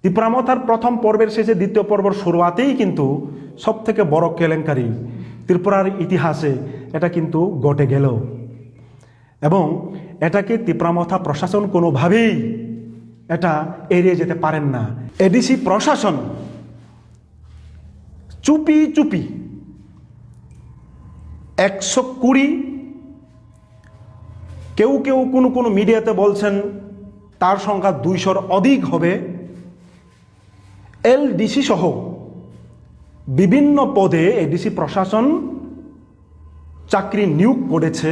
তিপ্রামথার প্রথম পর্বের শেষে দ্বিতীয় পর্বের শুরুয়াতেই কিন্তু সব থেকে বড় কেলেঙ্কারি ত্রিপুরার ইতিহাসে এটা কিন্তু ঘটে গেল এবং এটাকে তিপ্রামথা প্রশাসন কোনোভাবেই এটা এড়িয়ে যেতে পারেন না। এডিসি প্রশাসন চুপি চুপি 120, কেউ কেউ কোনো মিডিয়াতে বলছেন তার সংখ্যা 200-র অধিক হবে, এলডিসি সহ বিভিন্ন পদে এডিসি প্রশাসন চাকরি নিয়োগ করেছে,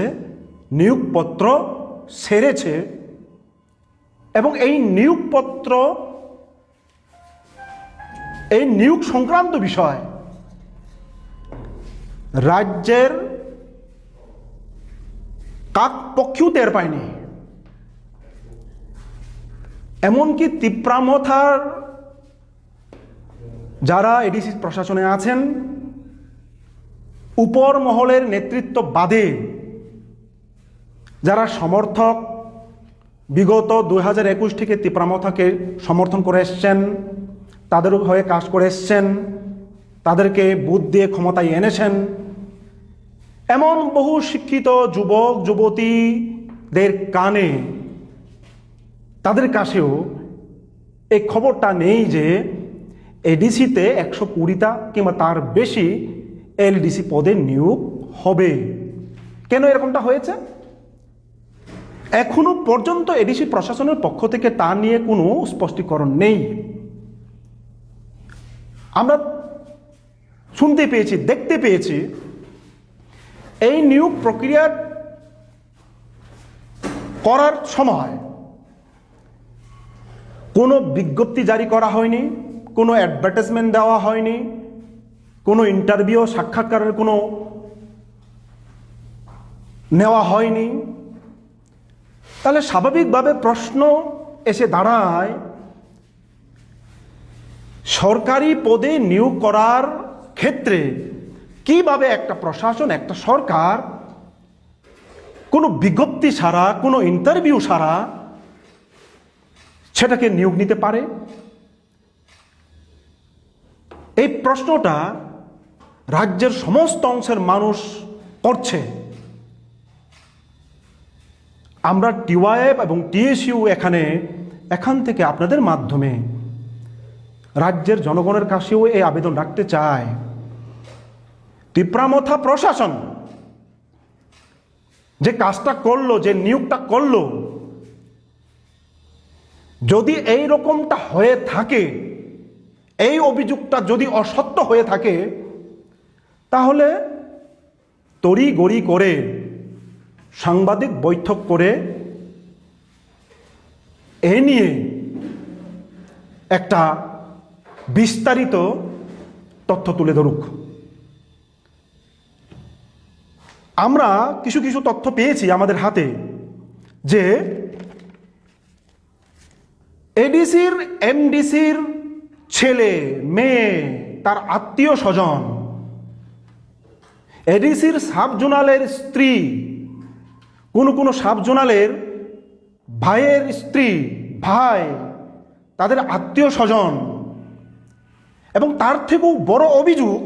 নিয়োগপত্র সেরেছে এবং এই নিয়োগপত্র, এই নিয়োগ সংক্রান্ত বিষয় রাজ্যের কাকপক্ষেও টের পায়নি। এমনকি তিপ্রামথার যারা এডিসি প্রশাসনে আছেন উপর মহলের নেতৃত্ব বাদে যারা সমর্থক বিগত 2021 থেকে তিপ্রামথাকে সমর্থন করে এসছেন, তাদের হয়ে কাজ করে এসছেন, তাদেরকে বুদ্ধ দিয়ে ক্ষমতায় এনেছেন, এমন বহু শিক্ষিত যুবক যুবতীদের কানে, তাদের কাছেও এই খবরটা নেই যে এডিসিতে 120টা কিংবা তার বেশি এলডিসি পদে নিয়োগ হবে। কেন এরকমটা হয়েছে এখনো পর্যন্ত এডিসি প্রশাসনের পক্ষ থেকে তা নিয়ে কোনো স্পষ্টীকরণ নেই। আমরা শুনতে পেয়েছি, দেখতে পেয়েছি এই নিয়োগ প্রক্রিয়া করার সময় কোনো বিজ্ঞপ্তি জারি করা হয়নি, কোনো অ্যাডভার্টাইজমেন্ট দেওয়া হয়নি, কোনো ইন্টারভিউ সাক্ষাৎকারের কোনো নেওয়া হয়নি। তাহলে স্বাভাবিকভাবে প্রশ্ন এসে দাঁড়ায়, সরকারি পদে নিয়োগ করার ক্ষেত্রে কিভাবে একটা প্রশাসন, একটা সরকার কোনো বিজ্ঞপ্তি ছাড়া, কোনো ইন্টারভিউ ছাড়া সেটাকে নিয়োগ নিতে পারে? এই প্রশ্নটা রাজ্যের সমস্ত অংশের মানুষ করছে। আমরা টিওয়াইএফ এবং টিএসইউ এখান থেকে আপনাদের মাধ্যমে রাজ্যের জনগণের কাছেও এই আবেদন রাখতে চাই, তিপ্রামথা প্রশাসন যে কাজটা করলো, যে নিয়োগটা করলো, যদি এই রকমটা হয়ে থাকে, এই অভিযোগটা যদি অসত্য হয়ে থাকে, তাহলে তড়িঘড়ি করে সাংবাদিক বৈঠক করে এ নিয়ে একটা বিস্তারিত তথ্য তুলে ধরুক। আমরা কিছু কিছু তথ্য পেয়েছি আমাদের হাতে যে এডিসির, এমডিসির ছেলে মেয়ে, তার আত্মীয় স্বজন, এডিসির সাব জোনালের স্ত্রী, কোনো সাব জোনালের ভাইয়ের স্ত্রী, ভাই, তাদের আত্মীয় স্বজন, এবং তার থেকেও বড় অভিযোগ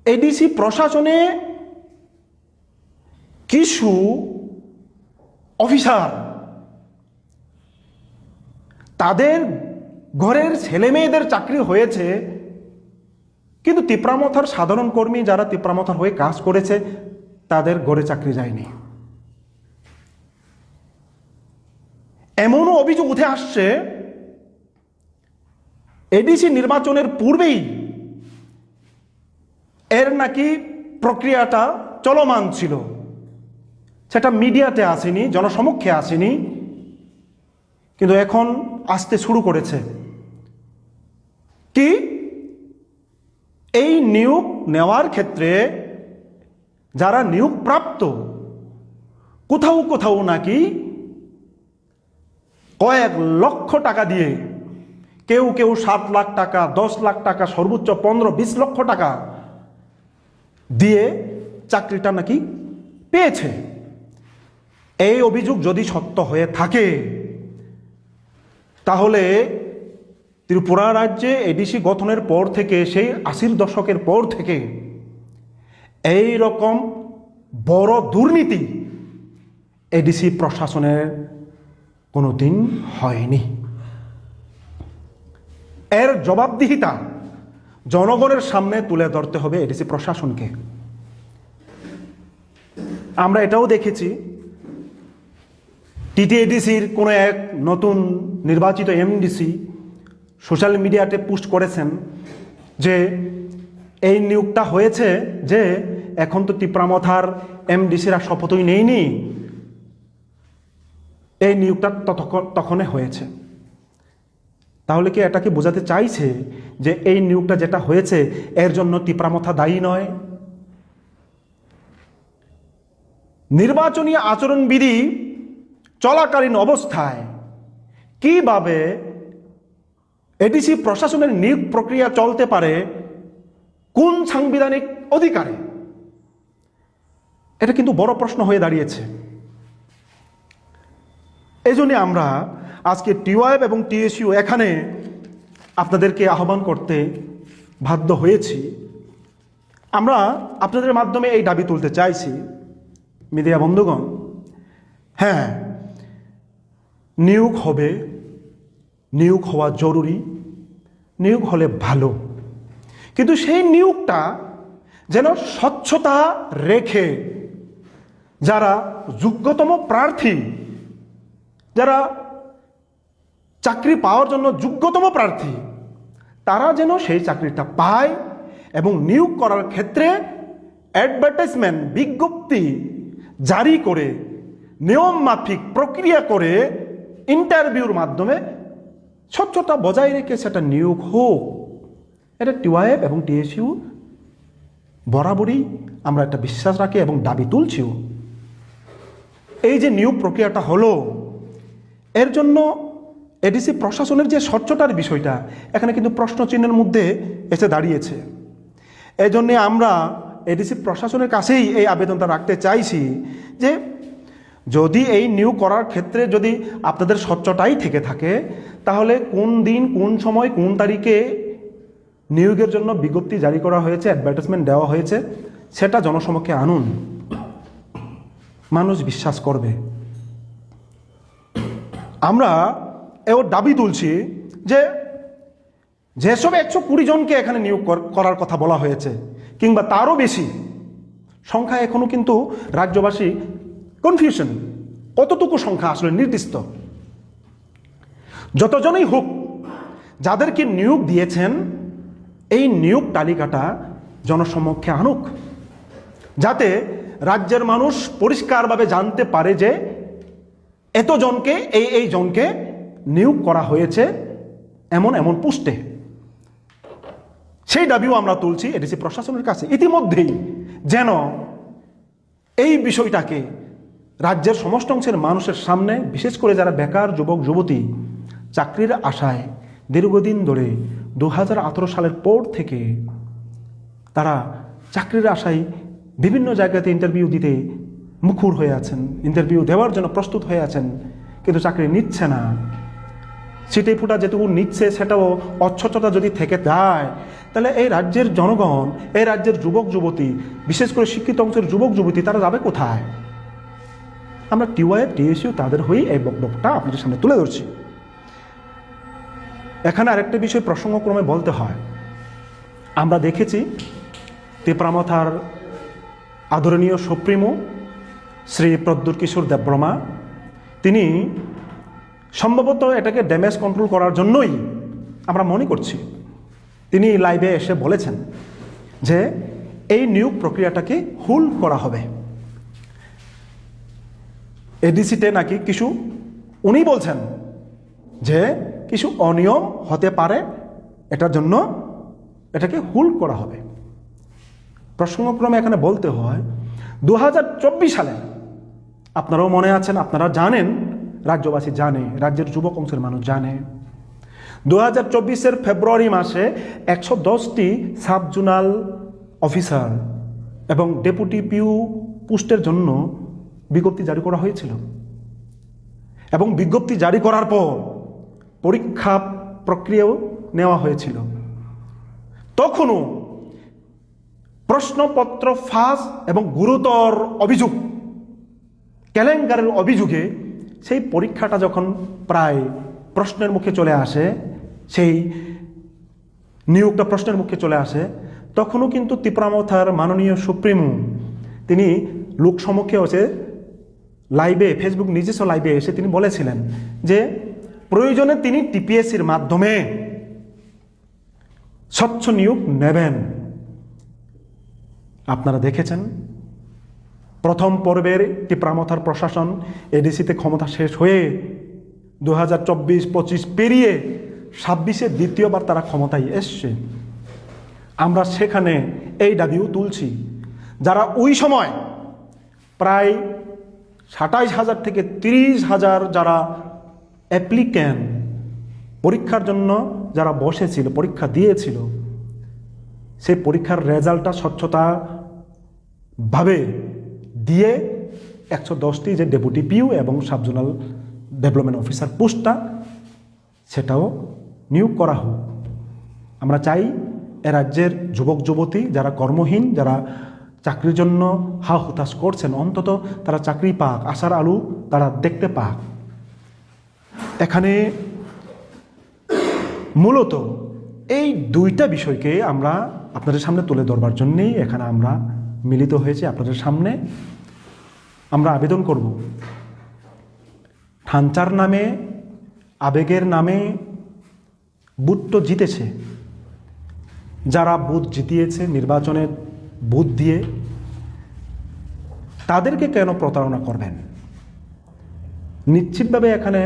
এডিসি প্রশাসনে কিছু অফিসার তাদের ঘরের ছেলে মেয়েদের চাকরি হয়েছে, কিন্তু তিপ্রামথার সাধারণ কর্মী যারা তিপ্রামথার হয়ে কাজ করেছে তাদের ঘরে চাকরি যায়নি। এমনও অভিযোগ উঠে আসছে এডিসি নির্বাচনের পূর্বেই এর নাকি প্রক্রিয়াটা চলমান ছিল, সেটা মিডিয়াতে আসেনি, জনসমক্ষে আসেনি, কিন্তু এখন আসতে শুরু করেছে। কি এই নিয়োগ নেওয়ার ক্ষেত্রে যারা নিয়োগপ্রাপ্ত, কোথাও কোথাও নাকি কয়েক লক্ষ টাকা দিয়ে, কেউ কেউ 7 লাখ টাকা, 10 লাখ টাকা, সর্বোচ্চ 15-20 লক্ষ টাকা দিয়ে চাকরিটা নাকি পেয়েছে। এই অভিযোগ যদি সত্য হয়ে থাকে তাহলে ত্রিপুরা রাজ্যে এডিসি গঠনের পর থেকে, সেই ৮০ দশকের পর থেকে এই রকম বড় দুর্নীতি এডিসি প্রশাসনের কোনো দিন হয়নি। এর জবাবদিহিতা জনগণের সামনে তুলে ধরতে হবে এডিসি প্রশাসনকে। আমরা এটাও দেখেছি, টিটিএডিসির কোনো এক নতুন নির্বাচিত এমডিসি সোশ্যাল মিডিয়াতে পোস্ট করেছেন যে এই নিয়োগটা হয়েছে, যে এখন তো টিপ্রামথার এমডিসিরা শপথই নেয়নি, এই নিয়োগটা তখনই হয়েছে। তাহলে কি এটাকে বোঝাতে চাইছে যে এই নিয়োগটা যেটা হয়েছে এর জন্য টিপ্রামথা দায়ী নয়? নির্বাচনী আচরণবিধি চলাকালীন অবস্থায় কিভাবে এডিসি প্রশাসনের নিয়োগ প্রক্রিয়া চলতে পারে, কোন সাংবিধানিক অধিকারে? এটা কিন্তু বড় প্রশ্ন হয়ে দাঁড়িয়েছে। এই জন্য আমরা আজকে টিওয়াইএফ এবং টিএসইউ এখানে আপনাদেরকে আহ্বান করতে বাধ্য হয়েছি। আমরা আপনাদের মাধ্যমে এই দাবি তুলতে চাইছি, মিডিয়া বন্ধুগণ, হ্যাঁ, নিয়োগ হবে, নিয়োগ হওয়া জরুরি, নিয়োগ হলে ভালো, কিন্তু সেই নিয়োগটা যেন স্বচ্ছতা রেখে যারা যোগ্যতম প্রার্থী, যারা চাকরি পাওয়ার জন্য যোগ্যতম প্রার্থী, তারা যেন সেই চাকরিটা পায় এবং নিয়োগ করার ক্ষেত্রে অ্যাডভার্টাইজমেন্ট, বিজ্ঞপ্তি জারি করে নিয়ম মাফিক প্রক্রিয়া করে ইন্টারভিউর মাধ্যমে স্বচ্ছতা বজায় রেখে সেটা নিয়োগ হোক। এটা টিওয়াইএফ এবং টিএসইউ বরাবরই আমরা একটা বিশ্বাস রাখি এবং দাবি তুলছিও। এই যে নিয়োগ প্রক্রিয়াটা হলো, এর জন্য এডিসি প্রশাসনের যে স্বচ্ছতার বিষয়টা এখানে কিন্তু প্রশ্নচিহ্নের মধ্যে এসে দাঁড়িয়েছে। এই জন্যে আমরা এডিসি প্রশাসনের কাছেই এই আবেদনটা রাখতে চাইছি যে যদি এই নিয়োগ করার ক্ষেত্রে যদি আপনাদের স্বচ্ছতাই থেকে থাকে, তাহলে কোন দিন, কোন সময়, কোন তারিখে নিয়োগের জন্য বিজ্ঞপ্তি জারি করা হয়েছে, অ্যাডভার্টাইজমেন্ট দেওয়া হয়েছে, সেটা জনসমক্ষে আনুন, মানুষ বিশ্বাস করবে। আমরা এও দাবি তুলছি যে যেসব 120 জনকে এখানে নিয়োগ করার কথা বলা হয়েছে কিংবা তারও বেশি সংখ্যা, এখনো কিন্তু রাজ্যবাসী কনফিউশন, কতটুকু সংখ্যা আসলে নির্দিষ্ট। যতজনই হোক, যাদেরকে নিয়োগ দিয়েছেন এই নিয়োগ তালিকাটা জনসমক্ষে আনুক, যাতে রাজ্যের মানুষ পরিষ্কারভাবে জানতে পারে যে এতজনকে, এই জনকে নিয়োগ করা হয়েছে এমন এমন পোস্টে। সেই দাবিও আমরা তুলছি এডিসি প্রশাসনের কাছে। ইতিমধ্যেই যেন এই বিষয়টাকে রাজ্যের সমস্ত অংশের মানুষের সামনে, বিশেষ করে যারা বেকার যুবক যুবতী চাকরির আশায় দীর্ঘদিন ধরে 2018 সালের পর থেকে তারা চাকরির আশায় বিভিন্ন জায়গাতে ইন্টারভিউ দিতে মুখর হয়ে আছেন, ইন্টারভিউ দেওয়ার জন্য প্রস্তুত হয়ে আছেন, কিন্তু চাকরি নিচ্ছে না। সিটে ফুটা যেটুকু নিচ্ছে সেটাও অস্বচ্ছতা যদি থেকে যায়, তাহলে এই রাজ্যের জনগণ, এই রাজ্যের যুবক যুবতী, বিশেষ করে শিক্ষিত অংশের যুবক যুবতী, তারা যাবে কোথায়? আমরা টিওয়াইএফ টিএসইউ তাদের হয়ে এই বক্তব্যটা আপনাদের সামনে তুলে ধরছি। এখানে আরেকটা বিষয় প্রসঙ্গক্রমে বলতে হয়, আমরা দেখেছি ত্রিপুরামথার আদরণীয় সুপ্রিমো শ্রী প্রদ্যুৎ কিশোর দেববর্মা, তিনি সম্ভবত এটাকে ড্যামেজ কন্ট্রোল করার জন্যই আমরা মনে করছি, তিনি লাইভে এসে বলেছেন যে এই নিয়োগ প্রক্রিয়াটাকে হুল করা হবে। এডিসিতে নাকি কিছু, উনি বলছেন যে কিছু অনিয়ম হতে পারে, এটার জন্য এটাকে হুল করা হবে। প্রসঙ্গক্রমে এখানে বলতে হয় 2024 সালে, আপনারাও মনে আছেন, আপনারা জানেন, রাজ্যবাসী জানে, রাজ্যের যুবক অংশের মানুষ জানে, 2024-এর ফেব্রুয়ারি মাসে 110টি সাব জোনাল অফিসার এবং ডেপুটি পিউ পোস্টের জন্য বিজ্ঞপ্তি জারি করা হয়েছিল। এবং বিজ্ঞপ্তি জারি করার পর পরীক্ষা প্রক্রিয়াও নেওয়া হয়েছিল। তখনও প্রশ্নপত্র ফাঁস এবং গুরুতর অভিযোগ, কেলেঙ্কারির অভিযোগে সেই পরীক্ষাটা যখন প্রায় প্রশ্নের মুখে চলে আসে, সেই নিয়োগটা প্রশ্নের মুখে চলে আসে, তখনও কিন্তু তিপ্রামথার মাননীয় সুপ্রিমো তিনি লোকসমক্ষে এসে লাইভে, ফেসবুক নিজস্ব লাইভে এসে তিনি বলেছিলেন যে প্রয়োজনে তিনি টিপিএসসির মাধ্যমে স্বচ্ছ নিয়োগ নেবেন। আপনারা দেখেছেন প্রথম পর্বের তিপ্রামথার প্রশাসন এডিসিতে ক্ষমতা শেষ হয়ে 2024-25 পেরিয়ে 26-এ দ্বিতীয়বার তারা ক্ষমতায় এসছে। আমরা সেখানে এই দাবিও তুলছি, যারা ওই সময় প্রায় 27,000 থেকে 30,000 যারা অ্যাপ্লিক্যান্ট পরীক্ষার জন্য যারা বসেছিল, পরীক্ষা দিয়েছিল, সেই পরীক্ষার রেজাল্টটা স্বচ্ছতা ভাবে দিয়ে 110টি যে ডেপুটি পিইউ এবং সাবজোনাল ডেভেলপমেন্ট অফিসার পোস্টটা সেটাও নিয়োগ করা হোক। আমরা চাই এ রাজ্যের যুবক যুবতী যারা কর্মহীন, যারা চাকরির জন্য হা হুতাশ করছেন, অন্তত তারা চাকরি পাক, আশার আলো তারা দেখতে পাক। এখানে মূলত এই দুইটা বিষয়কে আমরা আপনাদের সামনে তুলে ধরবার জন্যেই এখানে আমরা মিলিত হয়েছি। আপনাদের সামনে আমরা আবেদন করব, ঠাঞ্চার নামে, আবেগের নামে বুথ তো জিতেছে, যারা বুথ জিতিয়েছে নির্বাচনে বুথ দিয়ে, তাদেরকে কেন প্রতারণা করবেন? নিশ্চিতভাবে এখানে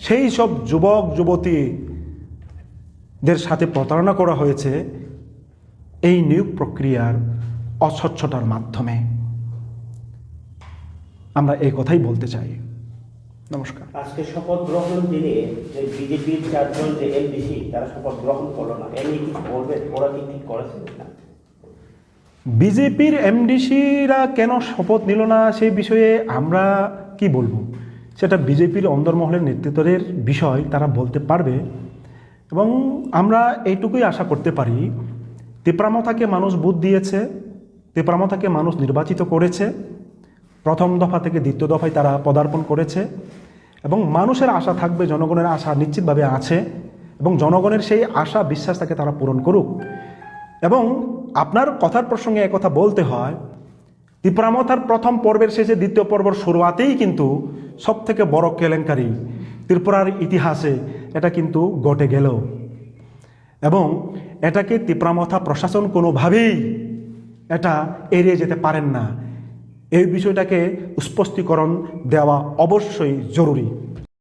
সেই সব যুবক যুবতীদের সাথে প্রতারণা করা হয়েছে এই নিয়োগ প্রক্রিয়ার অস্বচ্ছতার মাধ্যমে। আমরা এই কথাই বলতে চাই। নমস্কার। আজকে শপথ গ্রহণ দিনে যে বিজেপির 4 জন যে এমডিসি তারা শপথ গ্রহণ করলো না, এ নিয়ে কিছু বলবেন? ওরা কি ঠিক করেছে না? বিজেপির এমডিসিরা কেন শপথ নিল না সেই বিষয়ে আমরা কি বলবো, সেটা বিজেপির অন্দরমহলের নেতৃত্বের বিষয়, তারা বলতে পারবে। এবং আমরা এইটুকুই আশা করতে পারি, তিপ্রামথাকে মানুষ ভোট দিয়েছে, তিপ্রামথাকে মানুষ নির্বাচিত করেছে, প্রথম দফা থেকে দ্বিতীয় দফায় তারা পদার্পণ করেছে এবং মানুষের আশা থাকবে, জনগণের আশা নিশ্চিতভাবে আছে এবং জনগণের সেই আশা বিশ্বাস তাকে তারা পূরণ করুক। এবং আপনার কথার প্রসঙ্গে একথা বলতে হয়, তিপ্রামথার প্রথম পর্বের শেষে দ্বিতীয় পর্বের শুরুয়াতেই কিন্তু সবথেকে বড় কেলেঙ্কারি ত্রিপুরার ইতিহাসে এটা কিন্তু ঘটে গেল এবং এটাকে তিপ্রামথা প্রশাসন কোনোভাবেই এটা এড়িয়ে যেতে পারেন না। এই বিষয়টাকে স্পষ্টীকরণ দেওয়া অবশ্যই জরুরি।